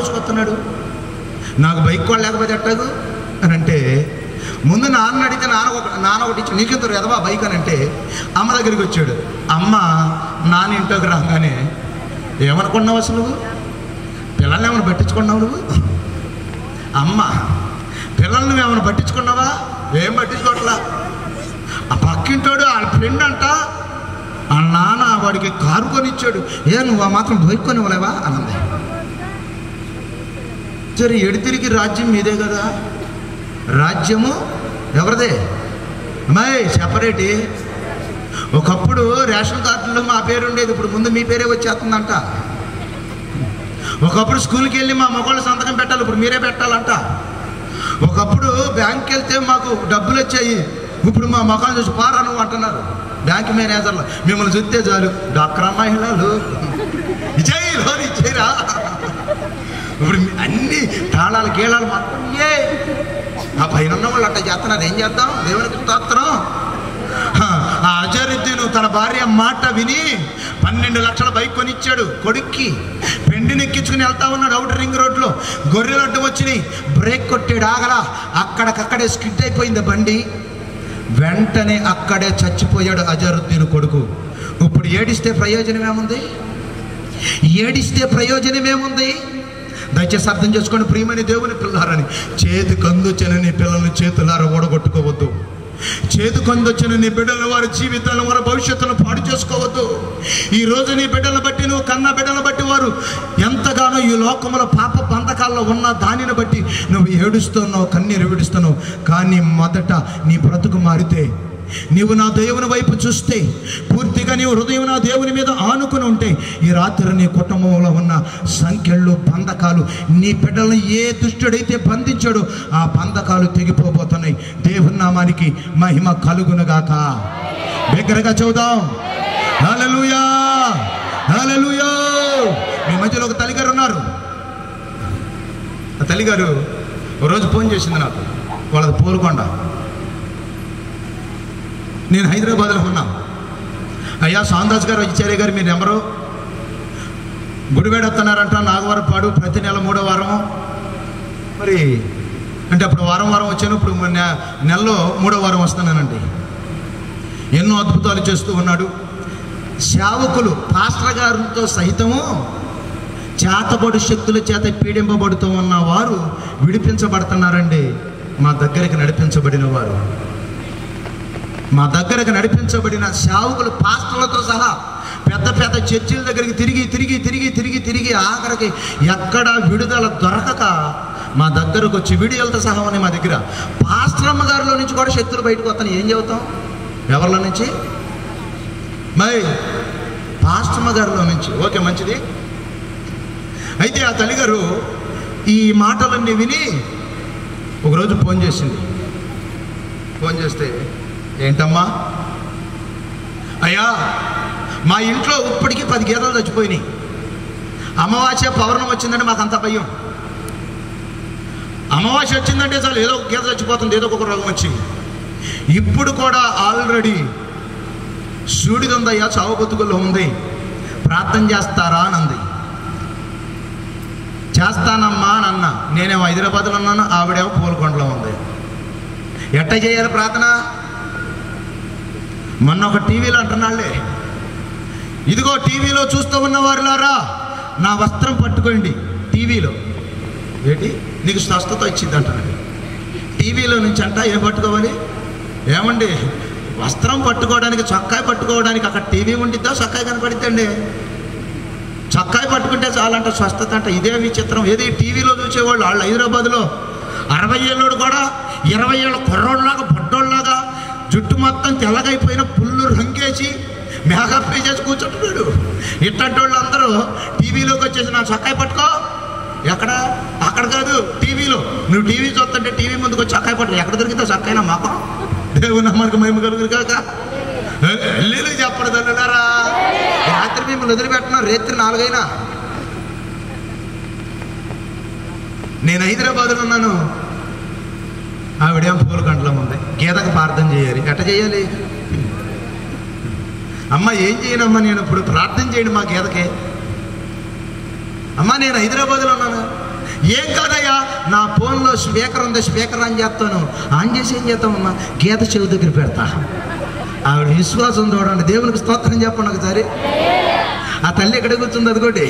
వేసుకొస్తున్నాడు, నాకు బైక్ కూడా లేకపోతే ఎట్టాగు అని అంటే, ముందు నాన్న అడిగితే నాన్న ఒకటి ఇచ్చి నీకెంత ఎదవా బైక్ అని అంటే, అమ్మ దగ్గరికి వచ్చాడు. అమ్మ నాన్న ఇంట్లోకి రాగానే ఏమనుకున్నావు అసలు నువ్వు? పిల్లల్ని ఏమైనా పట్టించుకున్నావు నువ్వు? అమ్మ పిల్లల్ని ఏమైనా పట్టించుకున్నావా? ఏం పట్టించుకోవట్లా. ఆ పక్కింటోడు వాళ్ళ ఫ్రెండ్ అంట, ఆ నాన్న వాడికి కారు కొనిచ్చాడు, ఏ నువ్వు ఆ మాత్రం బైక్ కొనివ్వలేవా అన్నది. సరే ఎడితిరిగి రాజ్యం మీదే కదా, రాజ్యము ఎవరిదే అమ్మాయి సెపరేటి. ఒకప్పుడు రేషన్ కార్డులో మా పేరు ఉండేది, ఇప్పుడు ముందు మీ పేరే వచ్చేస్తుందంట. ఒకప్పుడు స్కూల్కి వెళ్ళి మా మగవాళ్ళు సంతకం పెట్టాలి, ఇప్పుడు మీరే పెట్టాలంట. ఒకప్పుడు బ్యాంక్కి వెళ్తే మాకు డబ్బులు వచ్చాయి, ఇప్పుడు మా మకాన్ని చూసి పారా నువ్వు అంటున్నారు బ్యాంక్ మేనేజర్లు. మిమ్మల్ని చూస్తే చాలు డాక్రా మహిళలు ఇచ్చేరా. ఇప్పుడు అన్ని తాళాలు గీళాలు మాత్రం ఆ పైన ఉన్న వాళ్ళు అట్లా చేస్తున్నారు. ఏం చేద్దాం, దేవునికి స్తోత్రం. ఆ అజరుద్దీను తన భార్య మాట విని 12 లక్షల బైక్ కొనిచ్చాడు కొడుక్కి. పెండిని ఎక్కించుకుని వెళ్తా ఉన్నాడు అవుటర్ రింగ్ రోడ్లో. గొర్రెలు అడ్డు వచ్చినాయి, బ్రేక్ కొట్టాడు, ఆగలా. అక్కడికక్కడే స్కిడ్ అయిపోయింది బండి. వెంటనే అక్కడే చచ్చిపోయాడు అజరుద్దీన్ కొడుకు. ఇప్పుడు ఏడిస్తే ప్రయోజనం ఏముంది? ఏడిస్తే ప్రయోజనం ఏముంది? దయచేసి అర్థం చేసుకోండి ప్రియమైన దేవుని పిల్లారని. చేతి కందొచ్చిన నీ పిల్లల్ని చేతులారా ఓడగొట్టుకోవద్దు. చేతి కందొచ్చిన నీ బిడ్డలను వారి జీవితాలను వారి భవిష్యత్తును పాడు చేసుకోవద్దు. ఈరోజు నీ బిడ్డలను బట్టి, నువ్వు కన్న బిడ్డలను బట్టి వారు ఎంతగానో ఈ లోకంలో పాప బంధకాల్లో ఉన్న దానిని బట్టి నువ్వు ఏడుస్తున్నావు, కన్నీరు విడుస్తున్నావు. కానీ మొదట నీ బ్రతుకు మారితే, నీవు నా దేవుని వైపు చూస్తే, పూర్తిగా నీవు హృదయం నా దేవుని మీద ఆనుకుని ఉంటే, ఈ రాత్రి నీ కుటుంబంలో ఉన్న సంఖ్యలు బంధకాలు, నీ బిడ్డలను ఏ దుష్టుడైతే బంధించాడో ఆ బంధకాలు తెగిపోబోతున్నాయి. దేవుని నామానికి మహిమ కలుగునుగాక. దగ్గరగా చూద్దాం. హల్లెలూయా, హల్లెలూయా. మీ మధ్యలో ఒక తల్లిగారు ఉన్నారు. ఆ తల్లిగారు రోజు ఫోన్ చేసింది నాకు, వాళ్ళది పోలుకొండ. నేను హైదరాబాద్లో ఉన్నా. అయ్యా సాందాస్ గారు ఇచ్చారే గారు మీ నెంబరు, గుడివేడ వస్తున్నారంట నాగవరపాడు, ప్రతి నెల 3వ వారము. మరి అంటే అప్పుడు వారం వచ్చాను, ఇప్పుడు నెలలో 3వ వారం వస్తున్నానండి. ఎన్నో అద్భుతాలు చేస్తూ ఉన్నాడు. సేవకులు పాస్టర్ గారితో సహితము చేతబడు శక్తుల చేత పీడింపబడుతూ ఉన్న వారు విడిపించబడుతున్నారండి. మా దగ్గరికి నడిపించబడిన వారు, మా దగ్గరకు నడిపించబడిన సేవకులు పాస్టర్లతో సహా పెద్ద పెద్ద చర్చిల దగ్గరికి తిరిగి ఆఖరికి ఎక్కడ విడుదల దొరకక మా దగ్గరకు వచ్చి వీడియోలతో సహా ఉన్నాయి మా దగ్గర. పాస్టర్ అమ్మగారిలో నుంచి కూడా శక్తులు బయటకు వస్తాను. ఏం చెబుతాం? ఎవరిలో నుంచి? మరి పాస్టర్ అమ్మగారిలో నుంచి. ఓకే, మంచిది. అయితే ఆ తల్లిగారు ఈ మాటలన్నీ విని ఒకరోజు ఫోన్ చేసింది. ఫోన్ చేస్తే, ఏంటమ్మా? అయ్యా మా ఇంట్లో ఇప్పటికీ 10 గేదెలు చచ్చిపోయినాయి. అమావాస్య పౌర్ణం వచ్చిందంటే మాకు అంత భయం. అమావాస్య వచ్చిందంటే చాలు ఏదో ఒక గేదె చచ్చిపోతుంది, ఏదో ఒక రోగం వచ్చింది. ఇప్పుడు కూడా ఆల్రెడీ సూడిదుందయ్యా, చావు బతుకుల్లో ఉంది, ప్రార్థన చేస్తారా అని అంది. చేస్తానమ్మా అని అన్నా. నేనేమో హైదరాబాద్లో ఉన్నాను, ఆవిడేమో పోల్కొండలో ఉంది. ఎట్ట చేయాలి ప్రార్థన? మొన్న ఒక టీవీలో అంటున్నాళ్ళే, ఇదిగో టీవీలో చూస్తూ ఉన్న వారులారా నా వస్త్రం పట్టుకోండి. టీవీలో ఏంటి నీకు స్వస్థత వచ్చింది అంటున్నాడు. టీవీలో నుంచి అంట ఏం పట్టుకోవాలి? ఏమండి వస్త్రం పట్టుకోవడానికి, చొక్కాయి పట్టుకోవడానికి అక్కడ టీవీ ఉండిద్దా? చొక్కాయి కనపడిద్దండి. చొక్కాయి పట్టుకుంటే చాలంట స్వస్థత అంట. ఇదే విచిత్రం. ఏది టీవీలో చూసేవాళ్ళు వాళ్ళు హైదరాబాద్లో 60 ఏళ్ళోడు కూడా 20 ఏళ్ళ కుర్రోళ్ళలాగా బొడ్డోళ్ళలాగా జుట్టు మొత్తం తెల్లగైపోయిన పుల్లు రంగేసి మేకప్ చేసి కూర్చుంటున్నాడు. ఇట్లాంటి వాళ్ళు అందరూ టీవీలోకి వచ్చేసి నా చొక్కాయి పట్టుకో. ఎక్కడ? అక్కడ కాదు, టీవీలో. నువ్వు టీవీ చూస్తుంటే టీవీ ముందుకు వచ్చి చొక్కాయి పట్టుకో. ఎక్కడ దొరికితే చొక్కాయినా మాకు దేవుని మనకు మహిమ కలుగురు కాక. వెళ్ళి చెప్పడు తల్లులారా, రాత్రి మిమ్మల్ని వదిలిపెట్టినా రాత్రి 4 అయినా. నేను హైదరాబాద్లో ఉన్నాను, ఆవిడేం పూలకంటలో ఉంది. గీతకు ప్రార్థన చేయాలి. ఎట్ట చేయాలి? అమ్మ ఏం చేయనమ్మా, నేను ఇప్పుడు ప్రార్థన చేయండి మా గీతకే. అమ్మ నేను హైదరాబాద్లో ఉన్నాను, ఏం కాదయ్యా, నా ఫోన్లో స్పీకర్ ఉంది, స్పీకర్ ఆన్ చేస్తాను. ఆన్ చేసి ఏం చేస్తామమ్మా, గీత చెవి దగ్గర పెడతా. ఆవిడ విశ్వాసం చూడండి. దేవునికి స్తోత్రం చెప్పండి ఒకసారి. ఆ తల్లి ఎక్కడ కూర్చుంది అదిగోటి,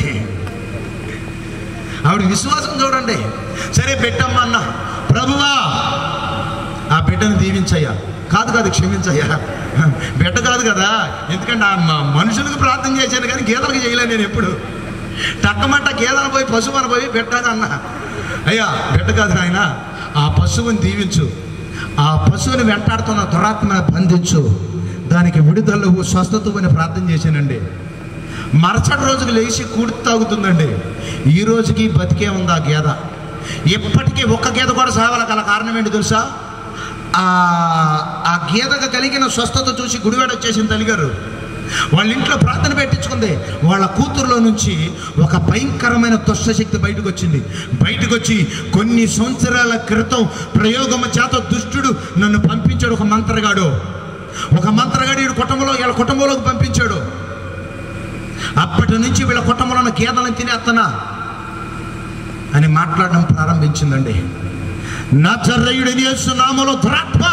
ఆవిడ విశ్వాసం చూడండి. సరే పెట్టమ్మా అన్న. ప్రభువా ఆ బిడ్డను దీవించయ్యా. కాదు క్షమించయ్యా, బిడ్డ కాదు కదా, ఎందుకంటే ఆ మనుషులకు ప్రార్థన చేశాను కానీ గీతలకు చేయలేను నేను ఎప్పుడు. టక్కమంట గీతను పోయి పశువుని పోయి బిడ్డగా అన్న. అయ్యా బిడ్డ కాదు నాయన, ఆ పశువుని దీవించు, ఆ పశువుని వెంటాడుతున్న దురాత్మను బంధించు, దానికి విడుదల స్వస్థత అని ప్రార్థన చేశానండి. మరుసటి రోజుకి లేచి కూడి తాగుతుందండి. ఈ రోజుకి బతికే ఉంది ఆ గేద. ఎప్పటికీ ఒక్క గేద కూడా సావాల గల కారణం ఏంటి తెలుసా? ఆ గేదకు కలిగిన స్వస్థత చూసి గుడివాడ వచ్చేసిన తల్లిగారు వాళ్ళ ఇంట్లో ప్రార్థన పెట్టించుకుంది. వాళ్ళ కూతురులో నుంచి ఒక భయంకరమైన దుష్టశక్తి బయటకు వచ్చింది. బయటకు వచ్చి కొన్ని సంవత్సరాల క్రితం ప్రయోగం చేత దుష్టుడు నన్ను పంపించాడు. ఒక మంత్రగాడు వీడి కుటుంబంలో వీళ్ళ కుటుంబంలోకి పంపించాడు. అప్పటి నుంచి వీళ్ళ కుటుంబంలో గేదలను తినేస్తానా అని మాట్లాడడం ప్రారంభించిందండి. నజరేయుడైన యేసు నామములో దురాత్మ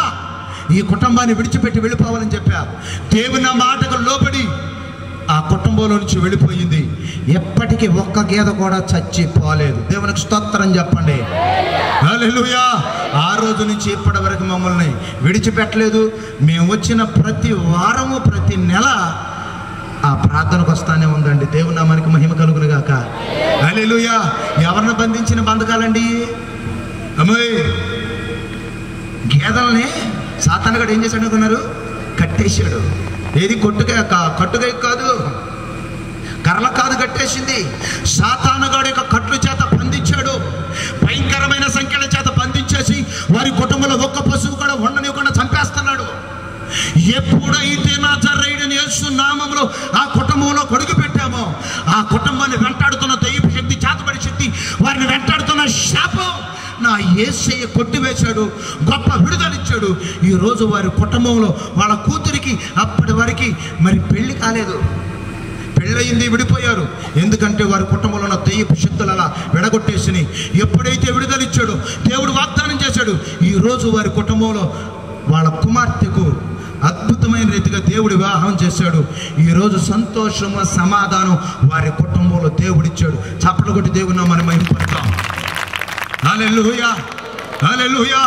ఈ కుటుంబాన్ని విడిచిపెట్టి వెళ్ళిపోవాలని చెప్పా. దేవుని మాటకు లోబడి ఆ కుటుంబంలో నుంచి వెళ్ళిపోయింది. ఎప్పటికీ ఒక్క గేద కూడా చచ్చిపోలేదు. దేవునికి స్తోత్రం చెప్పండి. హల్లెలూయా. ఆ రోజు నుంచి ఇప్పటి వరకు మమ్మల్ని విడిచిపెట్టలేదు. మేము వచ్చిన ప్రతి వారము ప్రతి నెల ఆ ప్రార్థనకు వస్తానే ఉందండి. దేవుని నామానికి మహిమ కలుగును గాక. హల్లెలూయా. ఎవరిని బంధించిన బంధకాలండి? అమ్మాయి గేదల్ని సాతానుగాడు ఏం చేశాడు అనుకున్నారు? కట్టేశాడు. ఏది కట్టుగా కాదు, కర్రల కాదు కట్టేసింది. సాతానుగాడు యొక్క కట్లు చేత బంధించాడు. భయంకరమైన సంఖ్యల చేత బంధించేసి వారి కుటుంబంలో ఒక్క పశువు కూడా ఉండనివ్వకుండా చంపేస్తున్నాడు. ఎప్పుడైతే నజరేయుడైన యేసు నామములో ఆ కుటుంబంలో కొడుకు పెట్టామో ఆ కుటుంబాన్ని వెంటాడుతున్న దైవ శక్తి, చేతబడి శక్తి, వారిని వెంటాడుతున్న శాపం నా యేసయ్య కొట్టివేశాడు. గొప్ప విడుదలిచ్చాడు. ఈరోజు వారి కుటుంబంలో వాళ్ళ కూతురికి అప్పటి వరకు మరి పెళ్లి కాలేదు, పెళ్ళయింది, విడిపోయారు. ఎందుకంటే వారి కుటుంబంలో ఉన్న దెయ్యపు శక్తులు అలా విడగొట్టేసినాయి. ఎప్పుడైతే విడుదలిచ్చాడో దేవుడు వాగ్దానం చేశాడు, ఈరోజు వారి కుటుంబంలో వాళ్ళ కుమార్తెకు అద్భుతమైన రీతిగా దేవుడు వివాహం చేశాడు. ఈరోజు సంతోషము, సమాధానం వారి కుటుంబంలో దేవుడిచ్చాడు. చప్పట్లు కొట్టి దేవుని మనం మహిమపడతాం. హల్లెలూయా, హల్లెలూయా.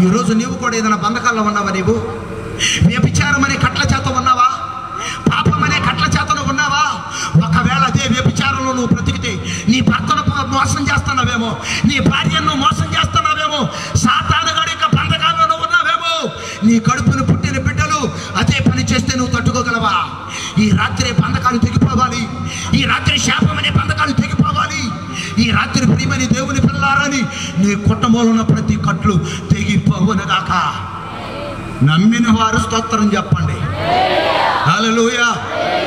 ఈరోజు నీవు కూడా ఏదైనా బంధకాల్లో ఉన్నావా? నీవు వ్యభిచారం అనే కట్ల చేత ఉన్నావా? పాపం అనే కట్ల చేతను ఉన్నావా? ఒకవేళ అదే వ్యభిచారంలో నువ్వు బ్రతికితే నీ భర్తను మోసం చేస్తున్నావేమో, నీ భార్యను మోసం చేస్తున్నావేమో, సాతానుగాడి యొక్క బంధకాల్లో నువ్వు ఉన్నావేమో. నీ కడుపును పుట్టిన బిడ్డలు అదే పని చేస్తే నువ్వు తట్టుకోగలవా? ఈ రాత్రి బంధకాలు తెగిపోవాలి. ఈ రాత్రి శాపం అనే బంధకాలు తెగిపోవాలి. ఈ రాత్రి ప్రియమని దేవుని పిల్లారని నీ కుటుంబంలో ఉన్న ప్రతి కట్లు తెగిపోవునుగాక. నమ్మిన వారు స్తోత్రం చెప్పండి. హల్లెలూయా.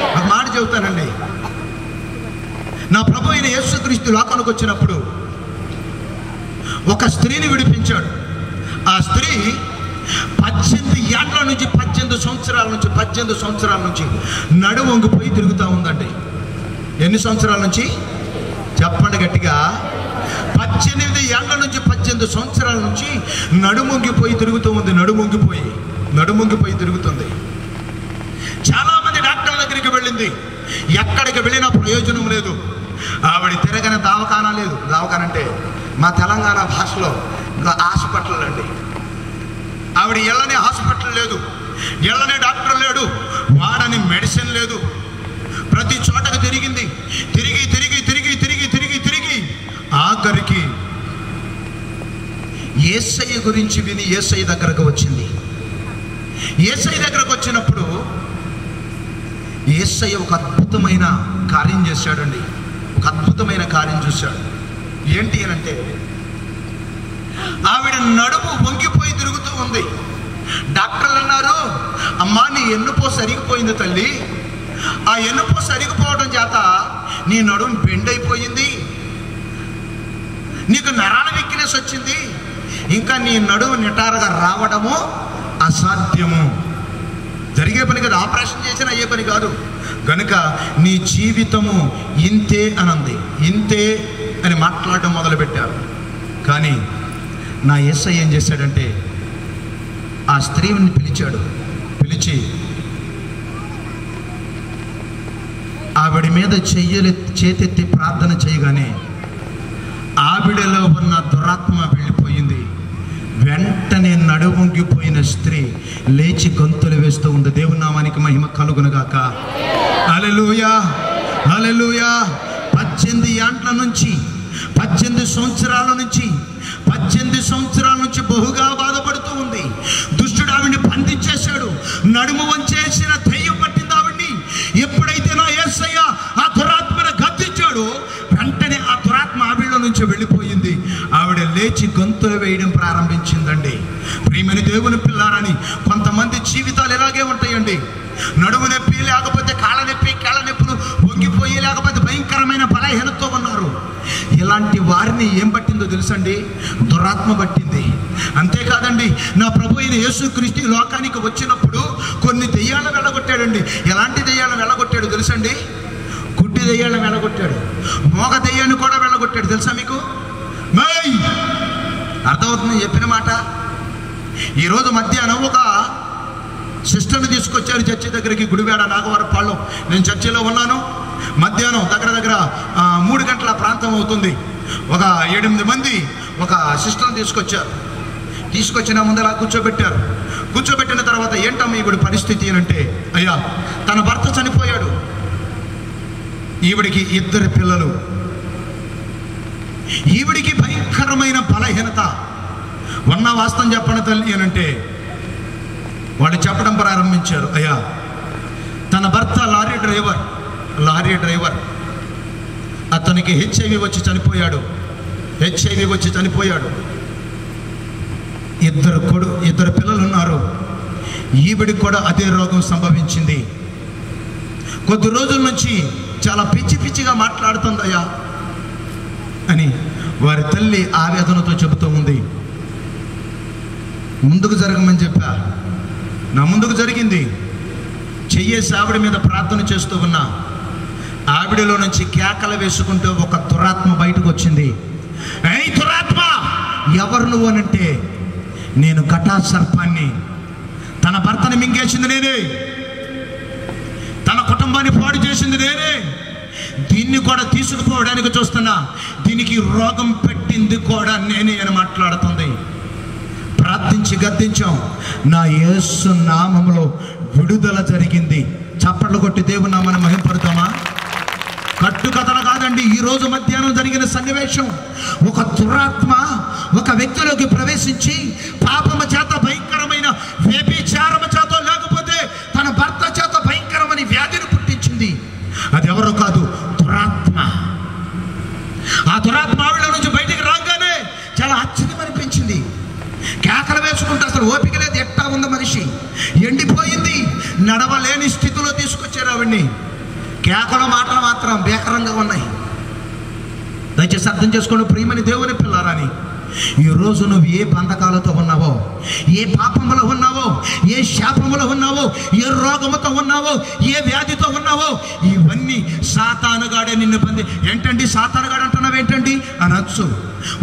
ఒక మాట చెబుతానండి. నా ప్రభు అయిన యేసుక్రీస్తు లోకానికి వచ్చినప్పుడు ఒక స్త్రీని విడిపించాడు. ఆ స్త్రీ 18 ఏళ్ల నుంచి 18 సంవత్సరాల నుంచి నడుము వంగిపోయి తిరుగుతూ ఉందండి. ఎన్ని సంవత్సరాల నుంచి చెప్పండి గట్టిగా? 18 ఏళ్ల నుంచి 18 సంవత్సరాల నుంచి నడుమొంగిపోయి తిరుగుతూ ఉంది. నడుమొంగిపోయి తిరుగుతుంది. చాలా మంది డాక్టర్ల దగ్గరికి వెళ్ళింది. ఎక్కడికి వెళ్ళినా ప్రయోజనం లేదు. ఆవిడ తిరగని దవాఖానా లేదు. దవాఖాన అంటే మా తెలంగాణ భాషలో హాస్పిటల్ అండి. ఆవిడ ఎళ్ళని హాస్పిటల్ లేదు, ఎళ్ళని డాక్టర్ లేడు, వాడని మెడిసిన్ లేదు. ప్రతి చోటకు తిరిగింది. తిరిగి ఆఖరికి యేసయ్య గురించి విని యేసయ్య దగ్గరకు వచ్చింది. యేసయ్య దగ్గరకు వచ్చినప్పుడు యేసయ్య ఒక అద్భుతమైన కార్యం చేశాడండి. ఒక అద్భుతమైన కార్యం చూశాడు. ఏంటి అనంటే ఆవిడ నడుము వంగిపోయి తిరుగుతూ ఉంది. డాక్టర్లు అన్నారు, అమ్మా నీ ఎన్నుపో సరిగిపోయింది తల్లి. ఆ ఎన్నుపో సరిగిపోవడం చేత నీ నడుము బెండ్ అయిపోయింది, నీకు నరాల వీక్నెస్ వచ్చింది, ఇంకా నీ నడుము నిటారుగా రావడము అసాధ్యము. జరిగే పని కాదు, ఆపరేషన్ చేసిన అయ్యే పని కాదు. కనుక నీ జీవితము ఇంతే అనంది. ఇంతే అని మాట్లాడడం మొదలుపెట్టారు. కానీ నా యేసయ్య ఏం చేశాడంటే ఆ స్త్రీని పిలిచాడు. పిలిచి ఆవిడ మీద చేతెత్తి ప్రార్థన చేయగానే ఆవిడలో ఉన్న దురాత్మ వెళ్ళిపోయింది. వెంటనే నడువంగిపోయిన స్త్రీ లేచి గొంతులు వేస్తూ ఉంది. దేవుని నామానికి మహిమ కలుగునుగాక. హల్లెలూయా, హల్లెలూయా. 18 ఏండ్ల నుంచి 18 సంవత్సరాల నుంచి బహుగా బాధపడుతూ ఉంది. దుష్టుడు ఆవిడ్ని బంధించేశాడు. నడుము వంచేసిన దెయ్యం పట్టింది ఆవిడ్ని. ఎప్పుడైతే నా యేసయ్య ఆ దురాత్మను గద్దించాడో వెంటనే ఆ దురాత్మ ఆవిడలో నుంచి వెళ్ళిపోయింది. ఆవిడ లేచి గొంతులు వేయడం ప్రారంభించిందండి. ప్రియమైన దేవుని పిల్లారని కొంతమంది జీవితాలు ఇలాగే ఉంటాయండి. నడుము నొప్పి, లేకపోతే కాళ్ళ నొప్పులు వంగిపోయి, లేకపోతే భయంకరమైన బలహీనతతో ఉన్నారు. ఇలాంటి వారిని ఏం పట్టిందో తెలుసండి? దురాత్మ పట్టింది. అంతేకాదండి, నా ప్రభు అయిన యేసుక్రీస్తు లోకానికి వచ్చినప్పుడు కొన్ని దెయ్యాలను వెళ్ళగొట్టాడండి. ఎలాంటి దెయ్యాలను వెళ్ళగొట్టాడు తెలుసండి? గుడ్డి దెయ్యాలను వెళ్ళగొట్టాడు. మోగ దెయ్యాన్ని కూడా వెళ్ళగొట్టాడు. తెలుసా మీకు? అర్థమవుతుంది చెప్పిన మాట? ఈరోజు మధ్యాహ్నం ఒక సిస్టర్ని తీసుకొచ్చారు చర్చి దగ్గరికి, గుడివాడ నాగవరపాళ్ళెం. నేను చర్చిలో ఉన్నాను. మధ్యాహ్నం దగ్గర 3 గంటల ప్రాంతం అవుతుంది. ఒక 7-8 మంది ఒక సిస్టర్ని తీసుకొచ్చిన ముందర కూర్చోబెట్టారు. కూర్చోబెట్టిన తర్వాత ఏంటమ్మా ఈవిడ పరిస్థితి అని అంటే, అయ్యా తన భర్త చనిపోయాడు, ఈవిడికి 2 పిల్లలు, ఈవిడికి భయంకరమైన బలహీనత. ఉన్న వాస్తవం చెప్పండి తల్లి అని అంటే వాళ్ళు చెప్పడం ప్రారంభించారు. అయ్యా తన భర్త లారీ డ్రైవర్, అతనికి హెచ్ఐవి వచ్చి చనిపోయాడు. 2 పిల్లలు ఉన్నారు. ఈవిడికి కూడా అదే రోగం సంభవించింది. కొద్ది రోజుల నుంచి చాలా పిచ్చిగా మాట్లాడుతుందయ్యా అని వారి తల్లి ఆవేదనతో చెబుతూ ఉంది. ముందుకు జరగమని చెప్పా. నా ముందుకు జరిగింది. చెయ్యేసి ఆవిడ మీద ప్రార్థన చేస్తూ ఉన్నా. ఆవిడలో నుంచి కేకలు వేసుకుంటూ ఒక దురాత్మ బయటకు వచ్చింది. ఏయ్ దురాత్మ, ఎవరు నువ్వు అనంటే, నేను ఘటా సర్పాన్ని. తన భర్తని మింగేసింది నేనే, తన కుటుంబాన్ని పాడు చేసింది నేనే, దీన్ని కూడా తీసుకుపోవడానికి చూస్తున్నా, దీనికి రోగం పెట్టింది కూడా నేనే అని మాట్లాడుతుంది. ప్రార్థించి గద్దించాం. నా యేసు నామములో విడుదల జరిగింది. చప్పట్లు కొట్టి దేవుని నామాన్ని మహిమపడతామా? కట్టుకథలు కాదండి. ఈరోజు మధ్యాహ్నం జరిగిన సన్నివేశం. ఒక దురాత్మ ఒక వ్యక్తిలోకి ప్రవేశించి పాపము చేత భయంకరమైన వ్యభిచారము చేత, లేకపోతే తన భర్త చేత భయంకరమైన వ్యాధిని పుట్టించింది. అది ఎవరో కాదు, దురాత్మ. ఆ దురాత్మ ఆవిడ నుంచి బయటికి రాగానే చాలా ఆశ్చర్యం అనిపించింది. కేకలు వేసుకుంటే అసలు ఓపిక లేదు. ఎట్టా ఉంది మనిషి, ఎండిపోయింది, నడవలేని స్థితిలో తీసుకొచ్చారు ఆవిడ్ని. కేకల మాటలు మాత్రం భీకరంగా ఉన్నాయి. దయచేసి అర్థం చేసుకోండి ప్రియమని దేవుని పిల్లారని. ఈరోజు నువ్వు ఏ బంధకాలతో ఉన్నావో, ఏ పాపములో ఉన్నావో, ఏ శాపములో ఉన్నావో, ఏ రోగముతో ఉన్నావో, ఏ వ్యాధితో ఉన్నావో, ఇవన్నీ సాతానుగాడే నిన్ను పొంది. ఏంటండి సాతానుగాడు అంటున్నావు ఏంటండి అనొచ్చు.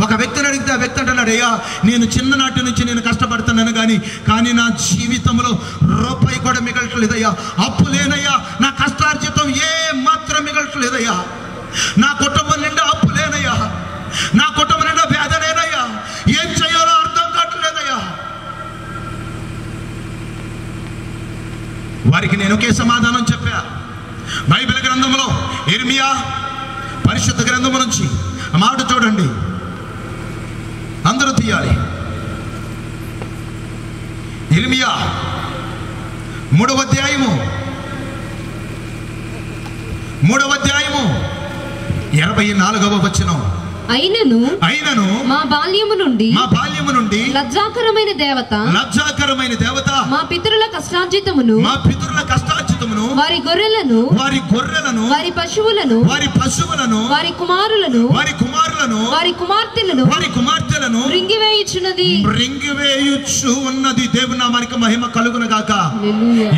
ఒక వ్యక్తిని అడిగితే ఆ వ్యక్తి అంటున్నాడు, అయ్యా నేను చిన్ననాటి నుంచి నేను కష్టపడుతున్నాను కానీ నా జీవితంలో రూపాయి కూడా మిగలట్లేదయ్యా, అప్పు లేనయ్యా, నా కష్టార్జితం ఏ మాత్రం మిగలట్లేదయ్యా, నా కుటుంబం నిండా అప్పు లేనయ్యా, నా కుటుంబం నిండా వ్యాధి లేనయ్యా, ఏం చేయాలో అర్థం కావట్లేదయ్యా. వారికి నేను ఒకే సమాధానం చెప్పా. బైబిల్ గ్రంథంలో ఇర్మియా పరిశుద్ధ గ్రంథము నుంచి మాట చూడండి, అందరూ తీయాలి. ఇర్మియా 3వ అధ్యాయము 24వ వచనం. అయినను మా బాల్యము నుండి లజ్జాకరమైన దేవత మా పితరుల కష్టార్జితమును వారి గొర్రెలను వారి పశువులను వారి కుమారులను వారి కుమార్తెలను రింగివేయుచు ఉన్నది. దేవుని నామానికి మహిమ కలుగును గాక.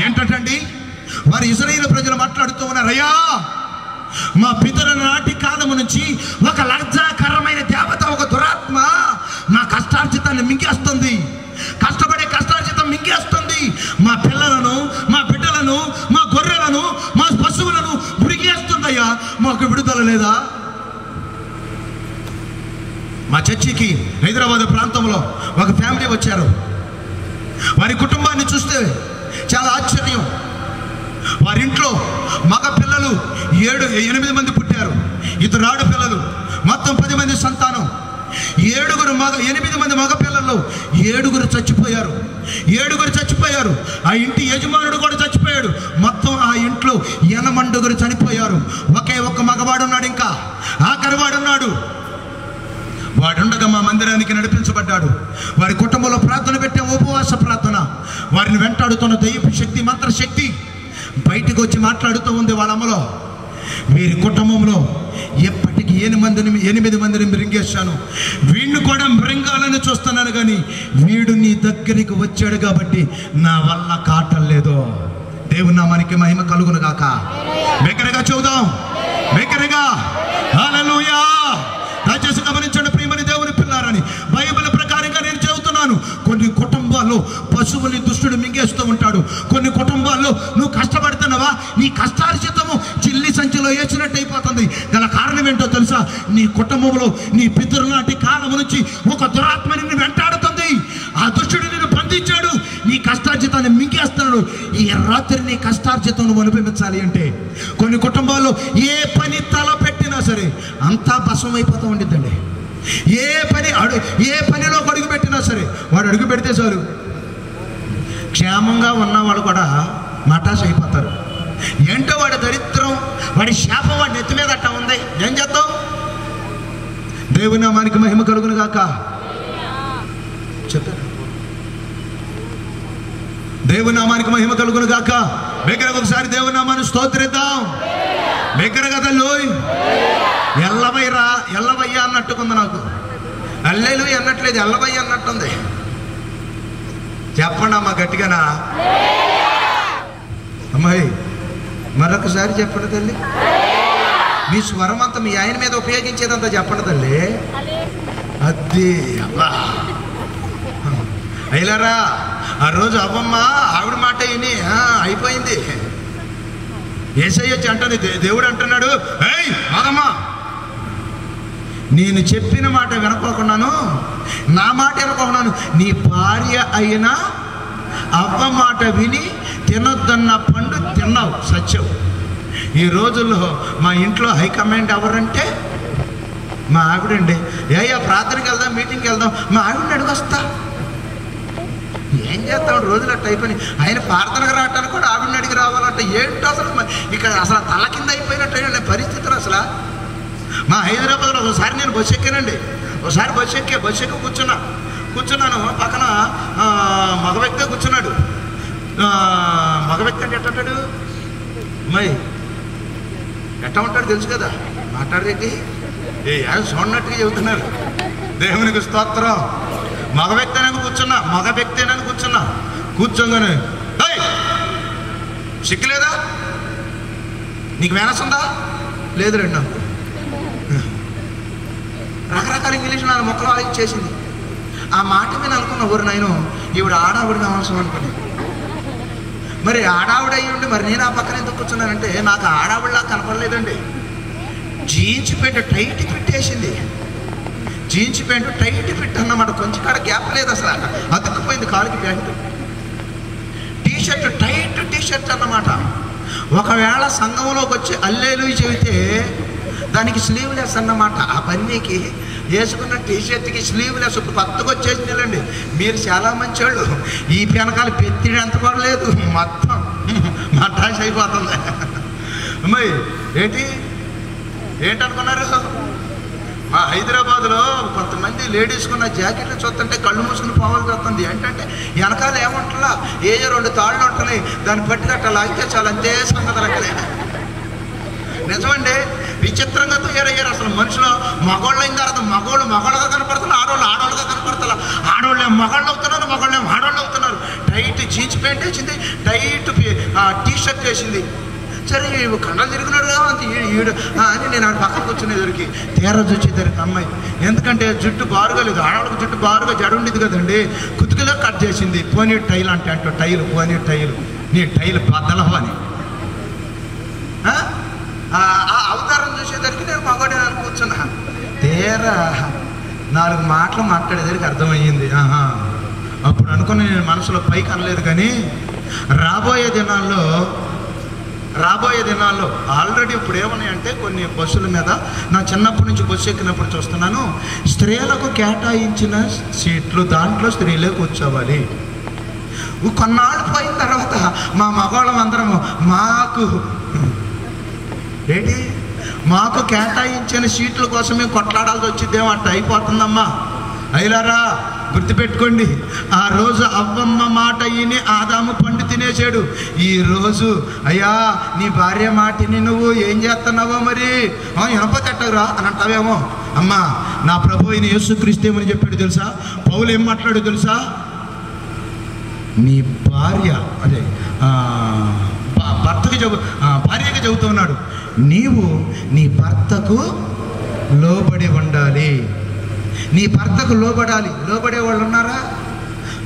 ఏంటండి వారి ఇశ్రాయేలు ప్రజలు మాట్లాడుతూ ఉన్నారు, అయ్యా మా పితరుల నాటి కాలము నుంచి ఒక లజ్జాకరమైన దేవత, ఒక దురాత్మ మా కష్టార్జితాన్ని మింగేస్తుంది. కష్టపడే కష్టార్జితం మింగేస్తుంది. మా పిల్లలను, మా బిడ్డలను, మా గొర్రెలను, మా పశువులను మురిగేస్తుందయ్యా. మాకు విడుదల లేదా? మా చర్చికి హైదరాబాద్ ప్రాంతంలో ఒక ఫ్యామిలీ వచ్చారు. వారి కుటుంబాన్ని చూస్తే చాలా ఆశ్చర్యం. వారింట్లో మగ పిల్లలు 8 మంది పుట్టారు. 2 ఆడపిల్లలు, మొత్తం 10 మంది సంతానం. 8 మంది మగ పిల్లల్లో 7 చచ్చిపోయారు. 7 చచ్చిపోయారు. ఆ ఇంటి యజమానుడు కూడా చచ్చిపోయాడు. మొత్తం ఆ ఇంట్లో 8 చనిపోయారు. ఒకే ఒక్క మగవాడున్నాడు, ఇంకా ఆఖరివాడున్నాడు. వాడుండగా మా మందిరానికి నడిపించబడ్డాడు. వారి కుటుంబంలో ప్రార్థన పెట్టే ఉపవాస ప్రార్థన. వారిని వెంటాడుతున్న దైవ శక్తి, మంత్రశక్తి బయటకు వచ్చి మాట్లాడుతూ ఉంది వాళ్ళ అమ్మలో. వీరి కుటుంబంలో ఎప్పటికీ 8 మందిని మృంగేశాను. వీడిని కూడా మృంగాలని చూస్తున్నాను, కానీ వీడు నీ దగ్గరికి వచ్చాడు కాబట్టి నా వల్ల కాటలేదు. దేవుని నామానికి మహిమ కలుగును గాక. బిగ్గరగా చూద్దాం, బిగ్గరగా హల్లెలూయా. దయచేసి గమనించండి ప్రియమైన దేవుని పిల్లారని. బైబిల్ ప్రకారంగా నేను చెబుతున్నాను. కొన్ని కుటుంబాల్లో పశువుల్ని దుష్టుడు మింగేస్తూ ఉంటాడు. కొన్ని కుటుంబాల్లో నువ్వు కష్టపడుతున్నావా, నీ కష్టార్జితము చిల్లి సంచిలో వేసినట్టు అయిపోతుంది. గల కారణం ఏంటో తెలుసా? నీ కుటుంబంలో నీ పితరునాటి కాలం నుంచి ఒక దురాత్మ నిన్ను వెంటాడుతుంది. ఆ దుష్టుడు నిన్ను బంధించాడు, నీ కష్టార్జితాన్ని మింగేస్తున్నాడు. ఈ రాత్రి నీ కష్టార్జితం నువ్వు అనుభవించాలి అంటే కొన్ని కుటుంబాల్లో ఏ పని తల పెట్టినా సరే అంతా భస్మం అయిపోతూ ఉండిద్దండి. ఏ పనిలో అడుగు పెట్టినా సరే వాడు అడుగు పెడితే చాలు క్షేమంగా ఉన్నవాళ్ళు కూడా మటాష్ అయిపోతారు. ఏంటో వాడి దరిద్రం, వాడి శాపం వాడి నెత్తి మీద అట్ట ఉంది. ఏం చేద్దాం? దేవుని నామానికి మహిమ కలుగును గాక. చెప్పారు, దేవుని నామానికి మహిమ కలుగును గాక. బిగ్గరగా ఒకసారి దేవుని నామాన్ని స్తోత్రిద్దాం. బిగ్గరగా తల్లి ఎల్లవయ్య అన్నట్టుకుంది. నాకు అల్లేలు అన్నట్లేదు, ఎల్లవయ్య అన్నట్టుంది. చెప్పండి అమ్మా గట్టిగానా? అమ్మాయి మరొకసారి చెప్పండి తల్లి. మీ స్వరం అంతా మీ ఆయన మీద ఉపయోగించేదంతా చెప్పండి తల్లి. అది అబ్బా అయిలారా. ఆ రోజు అవ్వమ్మ ఆవిడ మాట విని అయిపోయింది. యేసయ్య వచ్చి అంటుంది, దేవుడు అంటున్నాడు, ఏయ్ మగమ్మ, నేను చెప్పిన మాట వినకోకున్నాను, నా మాట వినకోకున్నాను. నీ భార్య అయినా అవ్వ మాట విని తినొద్దన్న పండు తిన్నావు, సత్యం. ఈ రోజుల్లో మా ఇంట్లో హైకమాండ్ ఎవరంటే మా ఆవిడండి. ఏయ్యా ప్రార్థనకి వెళ్దాం, మీటింగ్కి వెళ్దాం, మా ఆవిడని అడిగొస్తా. ఏం చేస్తాం? రోజులు అట్ట అయిపోయినాయి. ఆయన ప్రార్థనకు రావటానికి కూడా ఆవిడని అడిగి రావాలంటే ఏంటో అసలు ఇక్కడ అసలు తల కింద అయిపోయినట్టు పరిస్థితులు. అసలు మా హైదరాబాద్లో ఒకసారి నేను బస్సు ఎక్కానండి. ఒకసారి బస్సు ఎక్కి కూర్చున్నాను. పక్కన మగ వ్యక్తి కూర్చున్నాడు. మగ వ్యక్తి అంటే ఎట్టాడు? అమ్మాయి ఎట్లా ఉంటాడు తెలుసు కదా, మాట్లాడేటి చూడనట్టుగా చెబుతున్నారు. దేవునికి స్తోత్రం. మగ వ్యక్తి అయినా కూర్చున్నా. కూర్చోగానే సిగ్గులేదా, నీకు మేనస్ ఉందా? లేదు రెండు. రకరకాల ఇంగ్లీష్ నా మొక్కలు ఆలోచించేసింది. ఆ మాట మీద అనుకున్న ఊరు నేను ఈవిడ ఆడావిడ కావాల్సిన అనుకుని. మరి ఆడావిడ అయ్యి ఉండి మరి నేను ఆ పక్కన ఎందుకు కూర్చున్నానంటే నాకు ఆడావిడలా కనపడలేదండి. జీన్స్ ప్యాంట్ టైట్ పెట్టేసింది. జీన్స్ ప్యాంటు టైట్ ఫిట్ అన్నమాట. కొంచెం కాడ గ్యాప్ లేదు, అసలు అతుక్కుపోయింది కాలుకి ప్యాంటు. టీషర్ట్ టైట్ టీషర్ట్ అన్నమాట. ఒకవేళ సంఘంలోకి వచ్చి అల్లేలు చెబితే దానికి స్లీవ్లెస్ అన్నమాట. ఆ పన్నీకి వేసుకున్న టీషర్ట్కి స్లీవ్లెస్. ఇప్పుడు కొత్తగా వచ్చేసినాయండి. మీరు చాలా మంచి వాళ్ళు. ఈ వెనకాల పెత్తిడి ఎంత కూడా లేదు, మొత్తం మటాష్ అయిపోతుంది. అమ్మాయి ఏంటనుకున్నారు? మా హైదరాబాద్లో కొంతమంది లేడీస్ కొన్న జాకెట్లు చూస్తుంటే కళ్ళు మూసుకుని పోవాల్సి వస్తుంది. ఏంటంటే వెనకాల ఏమంటలా 2 తాళ్ళు ఉంటున్నాయి, దాన్ని బట్టి అట్లా లాగితే చాలా అంతే సంగతి రకలే. నిజమండి, విచిత్రంగా తయారయ్యారు. అసలు మనుషులు మగవాళ్ళు అయిన తర్వాత మగవాళ్ళుగా కనపడుతున్నారు, ఆడవాళ్ళుగా కనపడుతున్నారు. ఆడవాళ్ళే మగవాళ్ళు అవుతున్నారు, మగవాళ్ళే ఆడవాళ్ళు అవుతున్నారు. టైట్ జీన్స్ ప్యాంట్ వేసింది, టైట్ టీషర్ట్ వేసింది. సరే కండలు తిరిగినాడు ఈడు అని నేను ఆడ పక్కన కూర్చునేసరికి తీరా చూసేసరికి అమ్మాయి, ఎందుకంటే జుట్టు బారుగా లేదు, ఆడవాళ్ళకి జుట్టు బారుగా జడ ఉండేది కదండి, కుతుకుగా కట్ చేసింది. పోనీ టైల్ అంటే అంటూ టైల్, పోనీ టైల్, నీ టైల్ బద్దలహో అని. ఆ అవతారం చూసేసరికి నేను మగవాడిని అని కూర్చున్నా. తీరా 4 మాటలు మాట్లాడేసరికి అర్థమయ్యింది. అప్పుడు అనుకుని నేను మనసులో పైకి అనలేదు, కానీ రాబోయే దినాల్లో ఆల్రెడీ ఇప్పుడు ఏమన్నాయంటే కొన్ని బస్సుల మీద, నా చిన్నప్పటి నుంచి బస్సు ఎక్కినప్పుడు చూస్తున్నాను, స్త్రీలకు కేటాయించిన సీట్లు దాంట్లో స్త్రీలే కూర్చోవాలి. కొన్నాళ్ళు పోయిన తర్వాత మా మగవాళ్ళం అందరము మాకు కేటాయించిన సీట్ల కోసమే కొట్లాడాల్సి వచ్చిద్దేమో అట్ట అయిపోతుందమ్మా. అయిలారా గుర్తుపెట్టుకోండి, ఆ రోజు అవ్వమ్మ మాట విని ఆదాము పండు తినేసాడు. ఈరోజు అయ్యా నీ భార్య మాటిని నువ్వు ఏం చేస్తున్నావో మరి వినపతెట్టవురా అని అంటావేమో. అమ్మా నా ప్రభు అయిన యేసుక్రీస్తు ఏమని చెప్పాడు తెలుసా? పౌలు ఏం మాట్లాడు తెలుసా? నీ భార్య అదే భార్యకి చెబుతూ ఉన్నాడు, నీవు నీ భర్తకు లోబడి ఉండాలి. నీ భర్తకు లోబడాలి. లోబడే వాళ్ళు ఉన్నారా?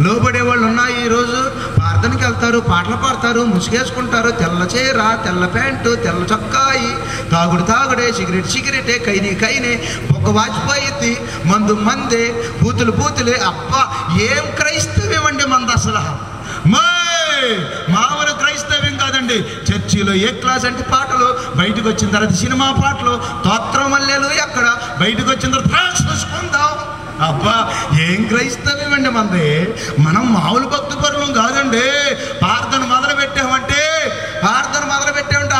లోబడే వాళ్ళు ఉన్నాయి. ఈరోజు ప్రార్థనకి వెళ్తారు, పాటలు పాడతారు, ముసుగేసుకుంటారు, తెల్ల చీర, తెల్ల ప్యాంటు, తెల్ల చొక్కాయి, తాగుడే, సిగరెటే, కైనే, ఒక వాచిపోయి, మందే, బూతులే. అబ్బా ఏం క్రైస్తవ్యం అండి మంది అసలు! మామూలు క్రైస్తవ్యం కాదండి. చర్చిలో ఏ క్లాస్ అంటే పాటలు, బయటకు వచ్చిన తర్వాత సినిమా పాటలు, తోత్రమల్లెలు ఎక్కడ, బయటకు వచ్చిన తర్వాత చూసుకుందాం. అబ్బా ఏం క్రైస్తవ్యం అండి మంది! మనం మామూలు భక్తి పరులం కాదండి. ప్రార్థన మొదలు పెట్టామంటే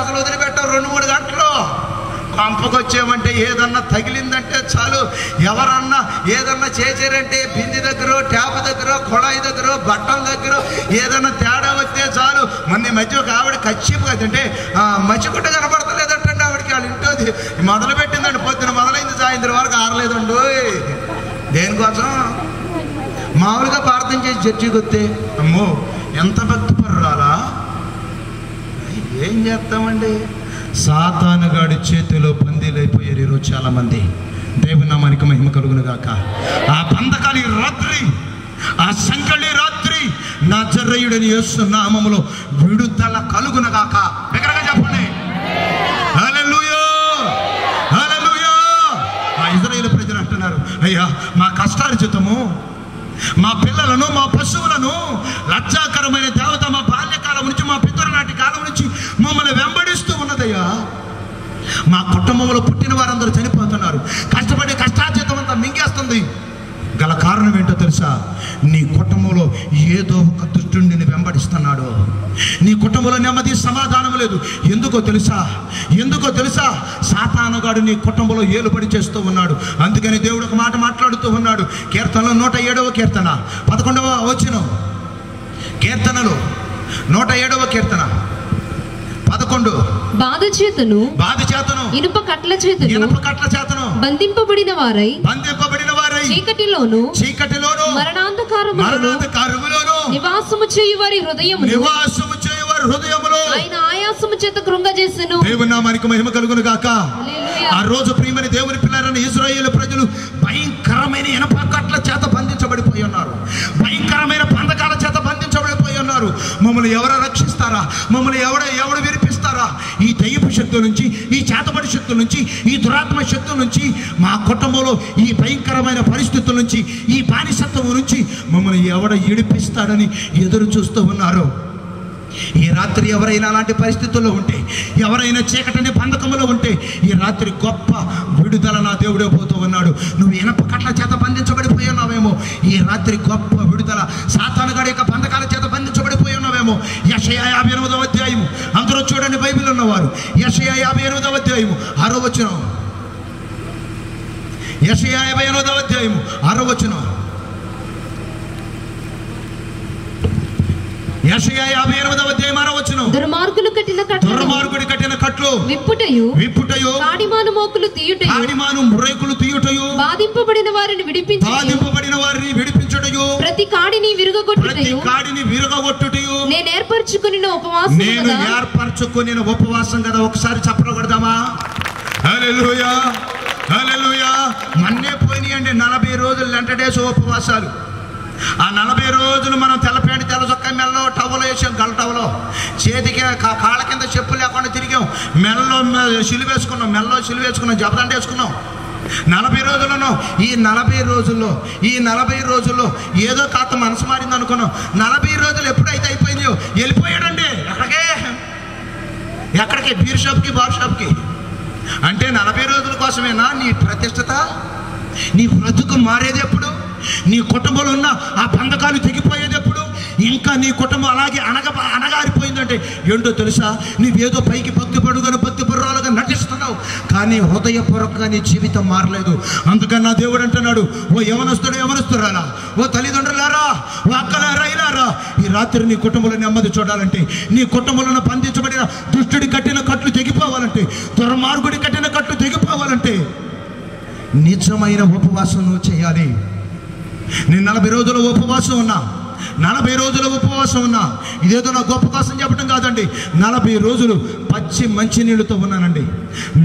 అసలు వదిలిపెట్టాం 2-3 గంటలు. పంపకొచ్చామంటే ఏదన్నా తగిలిందంటే చాలు, ఎవరన్నా ఏదన్నా చేశారంటే బింది దగ్గర, ట్యాప్ దగ్గర, కొళాయి దగ్గర, బట్టల దగ్గర ఏదన్నా తేడా వస్తే చాలు. మన మధ్య ఒక ఆవిడ కచ్చిపు కదంటే మచ్చిగుట్ట కనపడతలేదంటండి ఆవిడకి. వాళ్ళ ఇంటోది మొదలు పెట్టిందండి, పొద్దున మొదలైంది, సాయంత్రం వరకు ఆరలేదండి. దేనికోసం? మామూలుగా ప్రార్థన చేసి చర్చికి వస్తే అమ్మో ఎంత భక్తి పరురాలా. ఏం చేస్తామండి? సాతానుగాడి చేతిలో బందీలైపోయారు ఈరోజు చాలా మంది. దేవుని నామానికి మహిమ కలుగును గాక. ఆ బంధకాలి రాత్రి, ఆ సంకలి రాత్రి నజరేయుడైన యేసు నామములో విడుదల కలుగును గాక. బిగ్గరగా చెప్పండి హల్లెలూయా, హల్లెలూయా. ఆ ఇశ్రాయేలు ప్రజలు అంటున్నారు, అయ్యా మా కష్టార్జితము, మా పిల్లలను, మా పశువులను, లజ్జాకరమైన దేవత మా బాల్యకాలం నుంచి, మా పితరునాటి కాలం నుంచి మమ్మల్ని వెంబడిస్తూ ఉన్నదయ్యా. మా కుటుంబంలో పుట్టిన వారందరూ చనిపోతున్నారు, కష్టపడి కష్టార్జితం అంతా మింగేస్తుంది. గల కారణం ఏంటో తెలుసా? నీ కుటుంబంలో ఏదో ఒక దుష్టుడు నిన్ను వెంబడిస్తున్నాడు. నీ కుటుంబంలో నెమ్మది సమాధానం లేదు. ఎందుకో తెలుసా? సాతానుగాడు నీ కుటుంబంలో ఏలుబడి చేస్తూ ఉన్నాడు. అందుకని దేవుడు ఒక మాట మాట్లాడుతూ ఉన్నాడు. కీర్తనలో 107వ కీర్తన 11వ వచనం. కీర్తనలో 107వ కీర్తన 11. బాధ చేతను ఇనుప కట్ల చేతను బంధింపబడిన వారై చీకటిలోను మరణాంధకారములోను నివాసము చేయు వారి హృదయములో ఆయన ఆయాసము చేత కృంగజేసెను. దేవుని నామానికి మహిమ కలుగును గాక. ఆ రోజు ప్రియమైన దేవుని పిల్లలైన ఇశ్రాయేలు ప్రజలు భయంకరమైన ఇనుప కట్ల చేత బంధించబడిపోయి ఉన్నారు. భయంకరమైన బంధకాల చేత బంధించబడిపోయి ఉన్నారు. మమ్మల్ని ఎవరు రక్షిస్తారా? మమ్మల్ని ఎవడు విరిపిస్తారా? ఈ దయ్యపు శక్తుల నుంచి, ఈ చేతబడి శక్తుల నుంచి, ఈ దురాత్మ శక్తుల నుంచి, మా కుటుంబంలో ఈ భయంకరమైన పరిస్థితుల నుంచి, ఈ బానిసత్వం నుంచి మమ్మల్ని ఎవడ ఈడిపిస్తాడని ఎదురు చూస్తూ ఉన్నారు. ఈ రాత్రి ఎవరైనా అలాంటి పరిస్థితుల్లో ఉంటే, ఎవరైనా చీకటిని బంధకంలో ఉంటే, ఈ రాత్రి గొప్ప విడుదల నా దేవుడే పోతూ ఉన్నాడు. నువ్వు ఇనప కట్ల చేత బంధించబడిపోయి ఉన్నావేమో, ఈ రాత్రి గొప్ప విడుదల. సాతానుగాడి యొక్క బంధకాల చేత బంధించబడిపోయి ఉన్నావేమో. యెషయా 58వ అధ్యాయము, అందరూ చూడండి బైబిల్ ఉన్నవారు. యెషయా 58వ అధ్యాయము 6వ వచనం. యెషయా 58వ అధ్యాయము 6వ వచనం. యెషయా 58వ అధ్యాయం 6వ వచనం. దుర్మార్గుడు కట్టిన కట్లు విప్పుటయు కాడిమాను మోకులు తీయుటయు బాధింపబడిన వారిని విడిపించుటయు ప్రతి కాడిని విరగగొట్టుటయు నేను ఏర్పరచుకుని ఉపవాసం కదా. ఒకసారి చెప్పలు కొడదామా? హల్లెలూయా, హల్లెలూయా. మన్నే పోయినాయండి 40 రోజులు లెంట డేస్ ఉపవాసాలు. ఆ 40 రోజులు మనం తెల్లపేంటి తెల్ల చొక్కా మెల్లో టవలో వేసాం, గల టవలో చేతికి కాళ్ళ కింద చెప్పులు లేకుండా తిరిగాం, మెల్లో సిలువ వేసుకున్నాం, జబదండ వేసుకున్నాం. 40 రోజులను ఈ 40 రోజుల్లో ఏదో కాస్త మనసు మారింది అనుకున్నాం. 40 రోజులు ఎప్పుడైతే అయిపోయిందో వెళ్ళిపోయాడండి. ఎక్కడికి? బీర్ షాప్కి, బార్ షాప్కి. అంటే 40 రోజుల కోసమేనా నీ ప్రతిష్టత? నీ బ్రతుకు మారేది ఎప్పుడు? నీ కుటుంబంలో ఉన్న ఆ బంధకాలు తెగిపోయేది ఎప్పుడు? ఇంకా నీ కుటుంబం అలాగే అనగారిపోయిందంటే ఏంటో తెలుసా? నీవేదో పైకి భక్తి పరురాలుగా నటిస్తున్నావు, కానీ హృదయపూర్వకంగా నీ జీవితం మారలేదు. అందుకని నా దేవుడు అంటున్నాడు, ఓ యవనస్తురాలా, ఓ తల్లిదండ్రులారా, ఓ అక్కలారా, ఇలారా, ఈ రాత్రి నీ కుటుంబంలో నెమ్మది చూడాలంటే, నీ కుటుంబంలో బంధించబడిన దుష్టుడి కట్టిన కట్లు తెగిపోవాలంటే, దుర్మార్గుడి కట్టిన కట్లు తెగిపోవాలంటే నిజమైన ఉపవాసం నువ్వు చేయాలి. నేను 40 రోజుల ఉపవాసం ఉన్నా. 40 రోజుల ఉపవాసం ఉన్నా. ఇదేదో నా గొప్ప కోసం చెప్పడం కాదండి. 40 రోజులు పచ్చి మంచినీళ్ళతో ఉన్నానండి.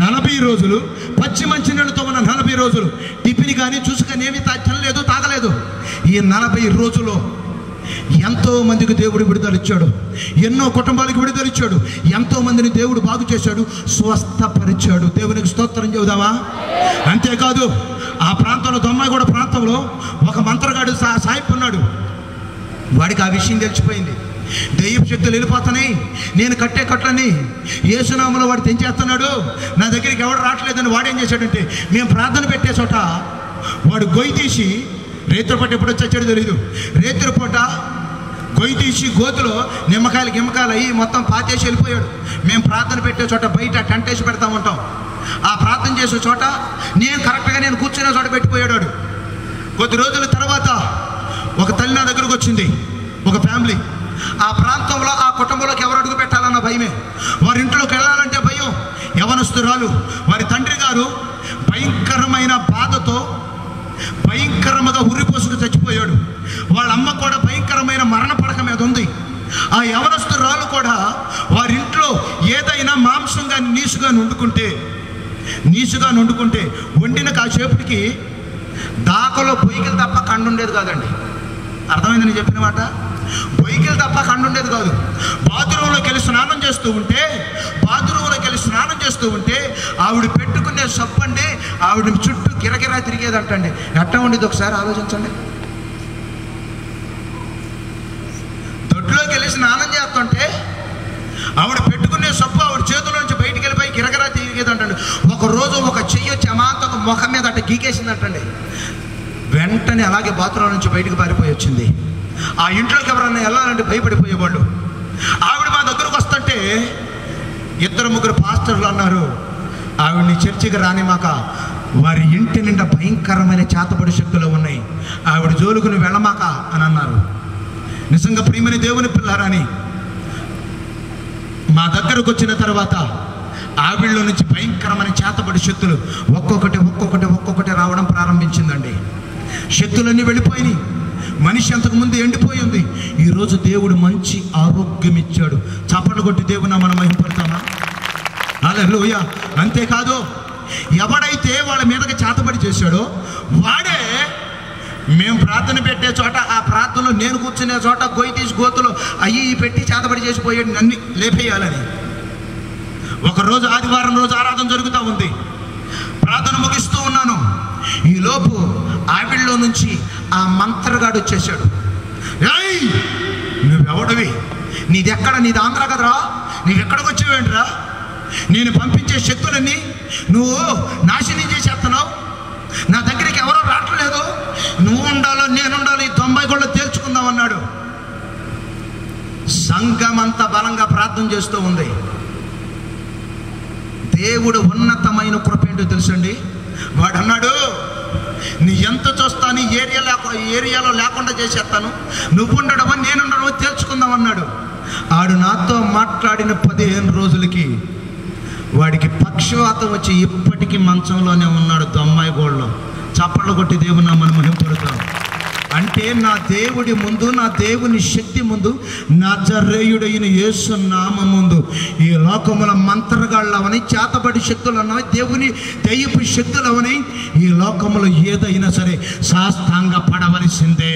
40 రోజులు పచ్చి మంచినీళ్ళతో ఉన్నా. 40 రోజులు టిఫిన్ కానీ జ్యూస్ కానీ ఏమీ తినలేదు, తాగలేదు. ఈ 40 రోజుల్లో ఎంతో మందికి దేవుడు విడుదల ఇచ్చాడు, ఎన్నో కుటుంబాలకు విడుదల ఇచ్చాడు, ఎంతో మందిని దేవుడు బాగు చేశాడు, స్వస్థపరిచాడు. దేవునికి స్తోత్రం చెబుదామా? అంతేకాదు, ఆ ప్రాంతంలో దొమ్మాయిగూడ ప్రాంతంలో ఒక మంత్రగాడు సాయిబ్ ఉన్నాడు. వాడికి ఆ విషయం తెలిసిపోయింది. దెయ్యపు శక్తులు వెళ్ళిపోతున్నాయి, నేను కట్టే కట్లని యేసునామములో వాడు తెంచేస్తున్నాడు, నా దగ్గరికి ఎవడు రావట్లేదని వాడేం చేశాడంటే, మేము ప్రార్థన పెట్టే చోట వాడు గొయ్యి తీసి, రేత్రిపూట ఎప్పుడు వచ్చాడో తెలియదు, రేత్రిపూట గొయ్యి తీసి గోతులో నిమ్మకాయలు అయ్యి మొత్తం పాతేసి వెళ్ళిపోయాడు. మేము ప్రార్థన పెట్టే చోట బయట టెంట్ వేసి పెడతా ఉంటాం. ఆ ప్రార్థన చేసే చోట నేను కూర్చునే చోట పెట్టిపోయాడు. కొద్ది రోజుల తర్వాత ఒక తల్లి నా దగ్గరకు వచ్చింది, ఒక ఫ్యామిలీ. ఆ ప్రాంతంలో ఆ కుటుంబంలోకి ఎవరు అడుగు పెట్టాలన్న భయమే, వారి ఇంట్లోకి వెళ్ళాలంటే భయం. యవనస్తురాలు, వారి తండ్రి గారు భయంకరమైన బాధతో భయంకరంగా ఉరిపోసుకు చచ్చిపోయాడు. వాళ్ళ అమ్మ కూడా భయంకరమైన మరణ పడక మీద ఉంది. ఆ యవనస్తురాలు కూడా వారింట్లో ఏదైనా మాంసంగా నీసుగా వండుకుంటే వండిన కాసేపటికి దాకలో పొయ్యికలు తప్ప కండు ఉండేది కాదండి. అర్థమైంది నేను చెప్పిన మాట? పొయ్యికలు తప్ప కండు ఉండేది కాదు. బాత్రూంలోకి వెళ్ళి స్నానం చేస్తూ ఉంటే ఆవిడ పెట్టుకునే సప్పండి ఆవిడ చుట్టూ గిరగిరా తిరిగేదంటండి. ఎట్లా ఉండేది ఒకసారి ఆలోచించండి. దొడ్లోకి వెళ్ళి స్నానం చేస్తుంటే ఆవిడ పెట్టుకునే సప్పు ఆవిడ చేతుల్లోంచి బయటికి వెళ్ళిపోయి గిరగిరా తిరిగేదంటండి. ఒకరోజు ఒక చెయ్యి వచ్చి అమాంతం ముఖం మీద అట్ట గీకేసిందంటండి. వెంటనే అలాగే బాత్రూమ్ నుంచి బయటకు పారిపోయి వచ్చింది. ఆ ఇంట్లోకి ఎవరన్నా వెళ్ళాలంటే భయపడిపోయేవాళ్ళు. ఆవిడ మా దగ్గరకు వస్తుంటే 2-3 పాస్టర్లు అన్నారు, ఆవిడ్ని చర్చికి రానిమాక, వారి ఇంటి నిండా భయంకరమైన చేతబడి శక్తులు ఉన్నాయి, ఆవిడ జోలుకుని వెళ్ళమాక అని అన్నారు. నిజంగా ప్రియమైన దేవుని పిల్లారని మా దగ్గరకు వచ్చిన తర్వాత ఆవిడలో నుంచి భయంకరమైన చేతబడి శక్తులు ఒక్కొక్కటి రావడం ప్రారంభించిందండి. శక్తులన్నీ వెళ్ళిపోయినాయి. మనిషి అంతకుముందు ఎండిపోయింది. ఈరోజు దేవుడు మంచి ఆరోగ్యం ఇచ్చాడు. చప్పట్లు కొట్టి దేవుని మనం మహిమపడతామా? హల్లెలూయా. అంతేకాదు, ఎవడైతే వాళ్ళ మీదకి చేతబడి చేశాడో వాడే మేము ప్రార్థన పెట్టే చోట, ఆ ప్రార్థనలో నేను కూర్చునే చోట గొయ్యి తీసి గోతులో అయ్యి పెట్టి చేతబడి చేసిపోయాడు నన్ను లేపేయాలని. ఒకరోజు ఆదివారం రోజు ఆరాధన జరుగుతూ ఉంది. ప్రార్థన ముగిస్తూ ఉన్నాను. ఈలోపు ఆవిడలో నుంచి ఆ మంత్రగాడు వచ్చేసాడు. ఏయ్, నువ్వెవడవి? నీది ఆంధ్ర కదరా, నువ్వెక్కడికి వచ్చేవేంట్రా? నేను పంపించే శక్తులన్నీ నువ్వు నాశనం చేసేస్తున్నావు. నా దగ్గరికి ఎవరో రావట్లేదు, నువ్వు ఉండాలో నేనుండాలో ఈ 90 గోళ్ళు తేల్చుకుందాం అన్నాడు. సంఘం అంత బలంగా ప్రార్థన చేస్తూ ఉంది. దేవుడు ఉన్నతమైన కృప ఏంటో తెలుసండి. వాడు అన్నాడు, నీ ఎంత చూస్తాను ఏరియాలో లేకుండా చేసేస్తాను, నువ్వు ఉండడమో నేనుండడమో తేల్చుకుందాం అన్నాడు. ఆడు నాతో మాట్లాడిన 15 రోజులకి వాడికి పక్షవాతం వచ్చి ఇప్పటికీ మంచంలోనే ఉన్నాడు దొమ్మాయి గోళ్ళలో. చప్పట్లు కొట్టి దేవుని నామమున మహిమపడతాం. అంటే నా దేవుడి ముందు, నా దేవుని శక్తి ముందు, నజరేయుడైన యేసు నామం ముందు ఈ లోకముల మంత్రగాళ్ళవని, చేతబడి శక్తులు అన్నవి, దేవుని దయ్యపు శక్తులవని ఈ లోకములో ఏదైనా సరే శాస్త్రాంగ పడవలసిందే.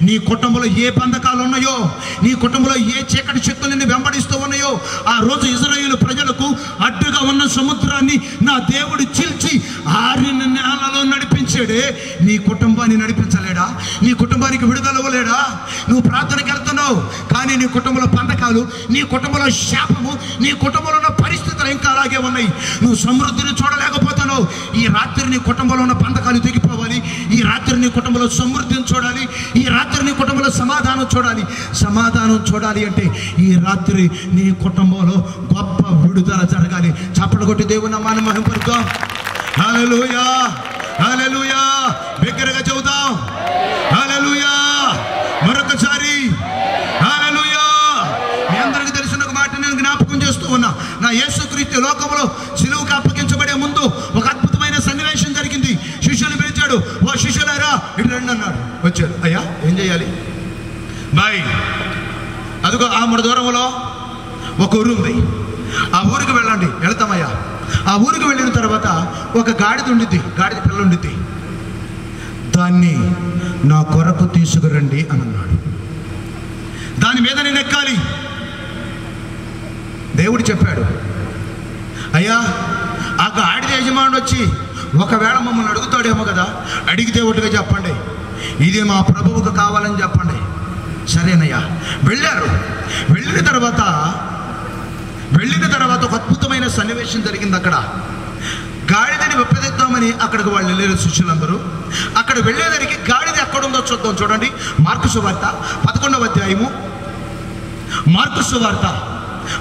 నీ కుటుంబంలో ఏ బంధకాలు ఉన్నాయో, నీ కుటుంబంలో ఏ చీకటి శక్తులని వెంబడిస్తూ ఉన్నాయో, ఆ రోజు ఇశ్రాయేలు ప్రజలకు అడ్డుగా ఉన్న సముద్రాన్ని నా దేవుడు చీల్చి ఆరిన నేలలో నడిపించాడే, నీ కుటుంబాన్ని నడిపించలేడా? నీ కుటుంబానికి విడుదల ఇవ్వలేడా? నువ్వు ప్రార్థనకి వెళ్తున్నావు కానీ నీ కుటుంబంలో బంధకాలు, నీ కుటుంబంలో శాపము, నీ కుటుంబంలో ఉన్న పరిస్థితులు ఇంకా అలాగే ఉన్నాయి. నువ్వు సమృద్ధిని చూడలేకపోతున్నావు. ఈ రాత్రి నీ కుటుంబంలో ఉన్న బంధకాలు తెగిపోవాలి. ఈ రాత్రి నీ కుటుంబంలో సమృద్ధిని చూడాలి. ఈ రాత్రి నీ కుటుంబంలో సమాధానం చూడాలి. సమాధానం చూడాలి అంటే ఈ రాత్రి నీ కుటుంబంలో గొప్ప విడుదల జరగాలి. చప్పట్లు కొట్టి దేవుని నామాన్ని మహిమపరుద్దాం. హల్లెలూయా, హల్లెలూయా. బిగ్గరగా చెబుదాం హల్లెలూయా. మరొకసారి హల్లెలూయా. మీ అందరికీ తెలిసిన ఒక మాట నేను జ్ఞాపకం చేస్తూ ఉన్నా. నా యేసుక్రీస్తు లోకంలో సిలువకు అప్పగించబడే ముందు ఒక అద్భుతమైన సన్నివేశం జరిగింది. శిష్యులు పిలిచాడు, ఓ శిష్యులారా ఇటు రండి అన్నాడు. వచ్చాడు. అయ్యా ఏం చేయాలి బాయ్? అదిగో ఆ 3 దూరంలో ఒక ఊరు ఉంది, ఆ ఊరికి వెళ్ళండి. వెళ్తామయ్యా. ఆ ఊరికి వెళ్ళిన తర్వాత ఒక గాడిద ఉండిద్ది, గాడిద పిల్ల ఉండిద్ది, దాన్ని నా కొరకు తీసుకురండి అని అన్నాడు. దాని మీద నేను ఎక్కాలి. దేవుడు చెప్పాడు, అయ్యా ఆ గాడిద యజమానుడు వచ్చి ఒకవేళ మమ్మల్ని అడుగుతాడేమో కదా, అడిగితే ఒకటిగా చెప్పండి, ఇది మా ప్రభువుకు కావాలని చెప్పండి. సరేనయ్యా. వెళ్ళారు. వెళ్ళిన తర్వాత ఒక అద్భుతమైన సన్నివేశం జరిగింది. అక్కడ గాడిదని విప్పదిద్దామని అక్కడికి వాళ్ళు వెళ్ళారు శిష్యులందరూ. అక్కడ వెళ్ళేసరికి గాడిద ఎక్కడుందో చూద్దాం. చూడండి, మార్కు సువార్త 11వ అధ్యాయము. మార్కు సువార్త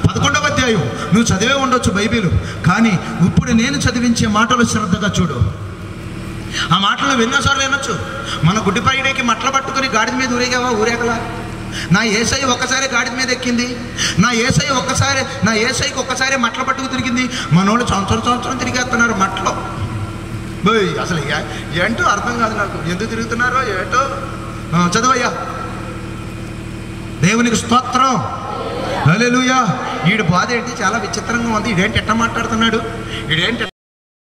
11వ అధ్యాయం. నువ్వు చదివే ఉండొచ్చు బైబిల్, కానీ ఇప్పుడు నేను చదివించే మాటలు శ్రద్ధగా చూడు. ఆ మాటలు ఎన్నోసార్లు వినొచ్చు. మన గుడ్డిపైడేకి మట్ల పట్టుకుని గాడిద మీద ఊరేగావా? ఊరేగలా? నా యేసయ్య ఒక్కసారి గాడిద మీద ఎక్కింది. నా యేసయ్యకి ఒక్కసారి మట్ల పట్టుకు తిరిగింది. మనోళ్ళు సంవత్సరం తిరిగేస్తున్నారు మట్లో. అసలు ఏంటో అర్థం కాదు నాకు, ఎందుకు తిరుగుతున్నారో ఏంటో. చదువయ్యా. దేవునికి స్తోత్రం. హల్లెలూయా. వీడి బాధ ఏంటి? చాలా విచిత్రంగా ఉంది. ఇదేంటి ఎట్లా మాట్లాడుతున్నాడు? ఇదేంటి